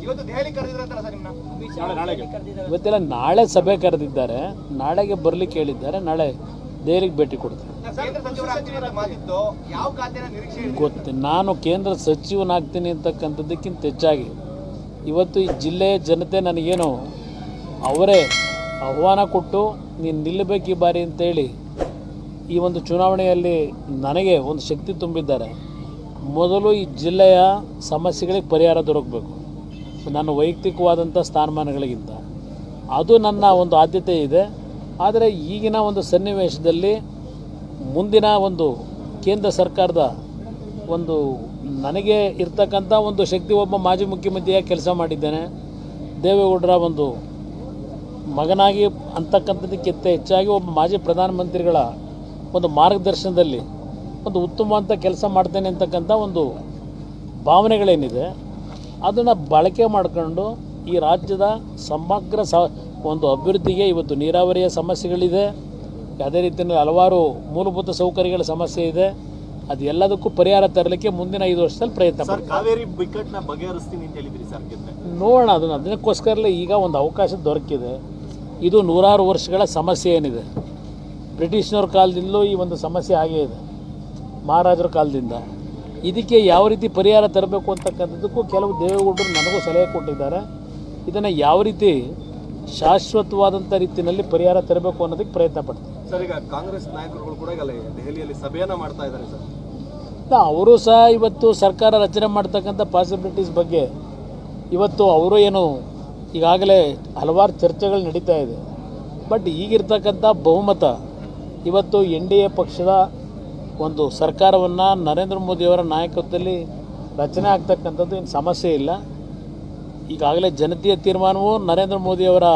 ಇವತ್ತು ದೆಹಲಿ ಕರೆದಿದ್ರಂತಲ್ಲ ಸರ್ ನಿಮ್ಮನ್ನ? ಇವತ್ತೆಲ್ಲ ನಾಳೆ ಸಭೆ ಕರೆದಿದ್ದಾರೆ, ನಾಳೆಗೆ ಬರ್ಲಿಕ್ಕೆ ಹೇಳಿದ್ದಾರೆ, ನಾಳೆ ದೆಹಲಿಗೆ ಭೇಟಿ ಕೊಡ್ತಾರೆ. ಗೊತ್ತು, ನಾನು ಕೇಂದ್ರ ಸಚಿವನಾಗ್ತೀನಿ ಅಂತಕ್ಕಂಥದ್ದಕ್ಕಿಂತ ಹೆಚ್ಚಾಗಿ ಇವತ್ತು ಈ ಜಿಲ್ಲೆಯ ಜನತೆ ನನಗೇನು ಅವರೇ ಆಹ್ವಾನ ಕೊಟ್ಟು ನೀನು ನಿಲ್ಲಬೇಕು ಈ ಬಾರಿ ಅಂತೇಳಿ ಈ ಒಂದು ಚುನಾವಣೆಯಲ್ಲಿ ನನಗೆ ಒಂದು ಶಕ್ತಿ ತುಂಬಿದ್ದಾರೆ. ಮೊದಲು ಈ ಜಿಲ್ಲೆಯ ಸಮಸ್ಯೆಗಳಿಗೆ ಪರಿಹಾರ ದೊರಕಬೇಕು, ನನ್ನ ವೈಯಕ್ತಿಕವಾದಂಥ ಸ್ಥಾನಮಾನಗಳಿಗಿಂತ ಅದು ನನ್ನ ಒಂದು ಆದ್ಯತೆ ಇದೆ. ಆದರೆ ಈಗಿನ ಒಂದು ಸನ್ನಿವೇಶದಲ್ಲಿ ಮುಂದಿನ ಒಂದು ಕೇಂದ್ರ ಸರ್ಕಾರದ ಒಂದು ನನಗೆ ಇರ್ತಕ್ಕಂಥ ಒಂದು ಶಕ್ತಿ, ಒಬ್ಬ ಮಾಜಿ ಮುಖ್ಯಮಂತ್ರಿಯಾಗಿ ಕೆಲಸ ಮಾಡಿದ್ದೇನೆ, ದೇವೇಗೌಡರ ಒಂದು ಮಗನಾಗಿ ಅಂತಕ್ಕಂಥದ್ದಕ್ಕಿಂತ ಹೆಚ್ಚಾಗಿ ಒಬ್ಬ ಮಾಜಿ ಪ್ರಧಾನಮಂತ್ರಿಗಳ ಒಂದು ಮಾರ್ಗದರ್ಶನದಲ್ಲಿ ಒಂದು ಉತ್ತಮವಾದ ಕೆಲಸ ಮಾಡ್ತೇನೆ ಅಂತಕ್ಕಂಥ ಒಂದು ಭಾವನೆಗಳೇನಿದೆ ಅದನ್ನು ಬಳಕೆ ಮಾಡಿಕೊಂಡು ಈ ರಾಜ್ಯದ ಸಮಗ್ರ ಒಂದು ಅಭಿವೃದ್ಧಿಗೆ, ಇವತ್ತು ನೀರಾವರಿಯ ಸಮಸ್ಯೆಗಳಿದೆ, ಅದೇ ರೀತಿಯಲ್ಲಿ ಹಲವಾರು ಮೂಲಭೂತ ಸೌಕರ್ಯಗಳ ಸಮಸ್ಯೆ ಇದೆ, ಅದು ಎಲ್ಲದಕ್ಕೂ ಪರಿಹಾರ ತರಲಿಕ್ಕೆ ಮುಂದಿನ 5 ವರ್ಷದಲ್ಲಿ ಪ್ರಯತ್ನ ಮಾಡ್ತೀವಿ. ಕಾವೇರಿ ಬಿಕ್ಕಟ್ಟನ್ನ ಬಗೆಹರಿಸ್ತೀನಿ ಅಂತ ಹೇಳಿದ್ರಿ ಸರ್. ನೋಡೋಣ, ಅದಕ್ಕೋಸ್ಕರಲೇ ಈಗ ಒಂದು ಅವಕಾಶ ದೊರಕಿದೆ. ಇದು ನೂರಾರು ವರ್ಷಗಳ ಸಮಸ್ಯೆ ಏನಿದೆ, ಬ್ರಿಟಿಷ್ನವ್ರ ಕಾಲದಿಂದಲೂ ಈ ಒಂದು ಸಮಸ್ಯೆ ಹಾಗೇ ಇದೆ, ಮಹಾರಾಜರ ಕಾಲದಿಂದ. ಇದಕ್ಕೆ ಯಾವ ರೀತಿ ಪರಿಹಾರ ತರಬೇಕು ಅಂತಕ್ಕಂಥದ್ದಕ್ಕೂ ಕೆಲವು ದೇವೇಗೌಡರು ನನಗೂ ಸಲಹೆ ಕೊಟ್ಟಿದ್ದಾರೆ. ಇದನ್ನು ಯಾವ ರೀತಿ ಶಾಶ್ವತವಾದಂಥ ರೀತಿಯಲ್ಲಿ ಪರಿಹಾರ ತರಬೇಕು ಅನ್ನೋದಕ್ಕೆ ಪ್ರಯತ್ನ ಪಡ್ತಾರೆ. ಸರ್, ಈಗ ಕಾಂಗ್ರೆಸ್ ನಾಯಕರುಗಳು ಕೂಡ ಈಗ ದೆಹಲಿಯಲ್ಲಿ ಸಭೆಯನ್ನು ಮಾಡ್ತಾ ಇದ್ದಾರೆ ಸರ್. ಅವರು ಸಹ ಇವತ್ತು ಸರ್ಕಾರ ರಚನೆ ಮಾಡ್ತಕ್ಕಂಥ ಪಾಸಿಬಿಲಿಟೀಸ್ ಬಗ್ಗೆ ಇವತ್ತು ಅವರು ಏನು ಈಗಾಗಲೇ ಹಲವಾರು ಚರ್ಚೆಗಳು ನಡೀತಾ ಇದೆ. ಬಟ್ ಈಗಿರ್ತಕ್ಕಂಥ ಬಹುಮತ ಇವತ್ತು NDA ಪಕ್ಷದ ಒಂದು ಸರ್ಕಾರವನ್ನು ನರೇಂದ್ರ ಮೋದಿಯವರ ನಾಯಕತ್ವದಲ್ಲಿ ರಚನೆ ಆಗ್ತಕ್ಕಂಥದ್ದು ಏನು ಸಮಸ್ಯೆ ಇಲ್ಲ. ಈಗಾಗಲೇ ಜನತೆಯ ತೀರ್ಮಾನವೂ ನರೇಂದ್ರ ಮೋದಿಯವರ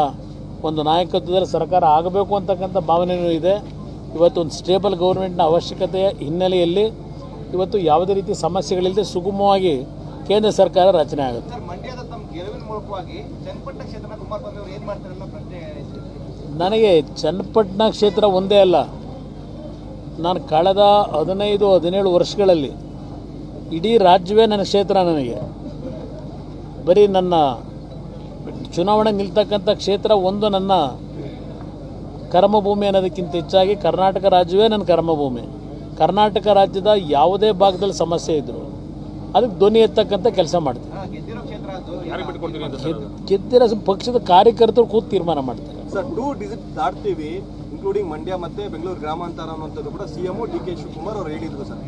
ಒಂದು ನಾಯಕತ್ವದಲ್ಲಿ ಸರ್ಕಾರ ಆಗಬೇಕು ಅಂತಕ್ಕಂಥ ಭಾವನೆಯೂ ಇದೆ. ಇವತ್ತು ಒಂದು ಸ್ಟೇಬಲ್ ಗೌರ್ಮೆಂಟ್ನ ಅವಶ್ಯಕತೆಯ ಹಿನ್ನೆಲೆಯಲ್ಲಿ ಇವತ್ತು ಯಾವುದೇ ರೀತಿ ಸಮಸ್ಯೆಗಳಿಲ್ಲದೆ ಸುಗಮವಾಗಿ ಕೇಂದ್ರ ಸರ್ಕಾರ ರಚನೆ ಆಗುತ್ತೆ. ನನಗೆ ಚನ್ನಪಟ್ಟಣ ಕ್ಷೇತ್ರ ಒಂದೇ ಅಲ್ಲ, ನಾನು ಕಳೆದ 15-17 ವರ್ಷಗಳಲ್ಲಿ ಇಡೀ ರಾಜ್ಯವೇ ನನ್ನ ಕ್ಷೇತ್ರ. ನನಗೆ ಬರೀ ನನ್ನ ಚುನಾವಣೆ ನಿಲ್ತಕ್ಕಂಥ ಕ್ಷೇತ್ರ ಒಂದು ನನ್ನ ಕರ್ಮಭೂಮಿ ಅನ್ನೋದಕ್ಕಿಂತ ಹೆಚ್ಚಾಗಿ ಕರ್ನಾಟಕ ರಾಜ್ಯವೇ ನನ್ನ ಕರ್ಮಭೂಮಿ. ಕರ್ನಾಟಕ ರಾಜ್ಯದ ಯಾವುದೇ ಭಾಗದಲ್ಲಿ ಸಮಸ್ಯೆ ಇದ್ದರೂ ಅದಕ್ಕೆ ಧ್ವನಿ ಎತ್ತಕ್ಕಂಥ ಕೆಲಸ ಮಾಡ್ತೀನಿ. ಗೆದ್ದಿರೋ ಪಕ್ಷದ ಕಾರ್ಯಕರ್ತರು ಕೂತು ತೀರ್ಮಾನ ಮಾಡ್ತಾರೆ. ಸರ್, 2 ಡಿಜಿಟ್ ದಾಟ್ತೀವಿ, ಇನ್ಕ್ಲೂಡಿಂಗ್ ಮಂಡ್ಯ ಮತ್ತು ಬೆಂಗಳೂರು ಗ್ರಾಮಾಂತರ ಅನ್ನುವಂಥದ್ದು ಕೂಡ CM DK ಶಿವಕುಮಾರ್ ಅವರು ಹೇಳಿದರು ಸರ್.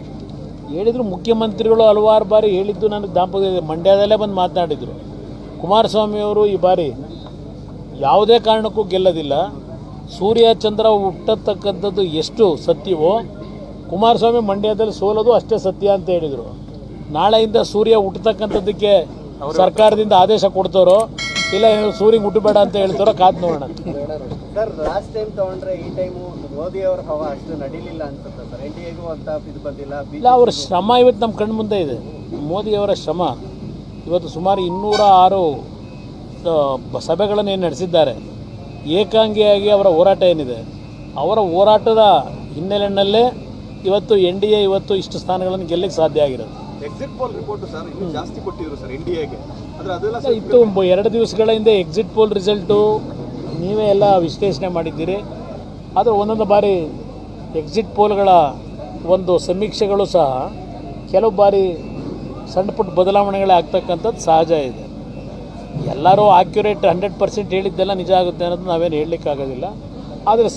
ಹೇಳಿದರು, ಮುಖ್ಯಮಂತ್ರಿಗಳು ಹಲವಾರು ಬಾರಿ ಹೇಳಿದ್ದು ನನಗೆ ದಾಂಪತ್ಯ ಮಂಡ್ಯದಲ್ಲೇ ಬಂದು ಮಾತನಾಡಿದರು. ಕುಮಾರಸ್ವಾಮಿಯವರು ಈ ಬಾರಿ ಯಾವುದೇ ಕಾರಣಕ್ಕೂ ಗೆಲ್ಲೋದಿಲ್ಲ, ಸೂರ್ಯ ಚಂದ್ರ ಹುಟ್ಟತಕ್ಕಂಥದ್ದು ಎಷ್ಟು ಸತ್ಯವೋ ಕುಮಾರಸ್ವಾಮಿ ಮಂಡ್ಯದಲ್ಲಿ ಸೋಲೋದು ಅಷ್ಟೇ ಸತ್ಯ ಅಂತ ಹೇಳಿದರು. ನಾಳೆಯಿಂದ ಸೂರ್ಯ ಹುಟ್ಟತಕ್ಕಂಥದ್ದಕ್ಕೆ ಸರ್ಕಾರದಿಂದ ಆದೇಶ ಕೊಡ್ತಾರೋ ಇಲ್ಲ ಸೂರ್ಯಗೆ ಹುಟ್ಟಬೇಡ ಅಂತ ಹೇಳ್ತಾರೋ ಕಾದು ನೋಡೋಣ. ಸರ್, ಲಾಸ್ಟ್ ಟೈಮ್ ತಗೊಂಡ್ರೆ ಈ ಟೈಮು ಮೋದಿ ಅವರ ಹವಾ ಅಷ್ಟು ನಡೀಲಿಲ್ಲ ಅನ್ಸುತ್ತೆ ಸರ್. NDAಗೂ ಅಂತ ಇದು ಬಂದಿಲ್ಲ. ಇಲ್ಲ, ಅವರ ಶ್ರಮ ಇವತ್ತು ನಮ್ಮ ಕಣ್ಣು ಮುಂದೆ ಇದೆ. ಮೋದಿಯವರ ಶ್ರಮ ಇವತ್ತು ಸುಮಾರು 206 ಸಭೆಗಳನ್ನು ಏನು ನಡೆಸಿದ್ದಾರೆ. ಏಕಾಂಗಿಯಾಗಿ ಅವರ ಹೋರಾಟ ಏನಿದೆ, ಅವರ ಹೋರಾಟದ ಹಿನ್ನೆಲೆಯಲ್ಲೇ ಇವತ್ತು NDA ಇವತ್ತು ಇಷ್ಟು ಸ್ಥಾನಗಳನ್ನು ಗೆಲ್ಲಕ್ಕೆ ಸಾಧ್ಯ ಆಗಿರೋದು. ಎಕ್ಸಿಟ್ ಪೋಲ್ ರಿಪೋರ್ಟ್ ಸರ್ ಇನ್ನೂ ಜಾಸ್ತಿ ಕೊಟ್ಟಿದ್ರು ಸರ್ NDAಗೆ. ಆದರೆ ಅದೆಲ್ಲ ಇತ್ತು 2 ದಿವಸಗಳ ಹಿಂದೆ ಎಕ್ಸಿಟ್ ಪೋಲ್ ರಿಸಲ್ಟು ನೀವೇ ಎಲ್ಲ ವಿಶ್ಲೇಷಣೆ ಮಾಡಿದ್ದೀರಿ. ಆದರೆ ಒಂದೊಂದು ಬಾರಿ ಎಕ್ಸಿಟ್ ಪೋಲ್ಗಳ ಒಂದು ಸಮೀಕ್ಷೆಗಳು ಸಹ ಕೆಲವು ಬಾರಿ ಸಣ್ಣ ಪುಟ್ಟ ಬದಲಾವಣೆಗಳೇ ಆಗ್ತಕ್ಕಂಥದ್ದು ಸಹಜ ಇದೆ. ಎಲ್ಲರೂ ಆಕ್ಯುರೇಟ್ 100% ಹೇಳಿದ್ದೆಲ್ಲ ನಿಜ ಆಗುತ್ತೆ ಅನ್ನೋದು ನಾವೇನು ಹೇಳಲಿಕ್ಕಾಗೋದಿಲ್ಲ. ಆದರೆ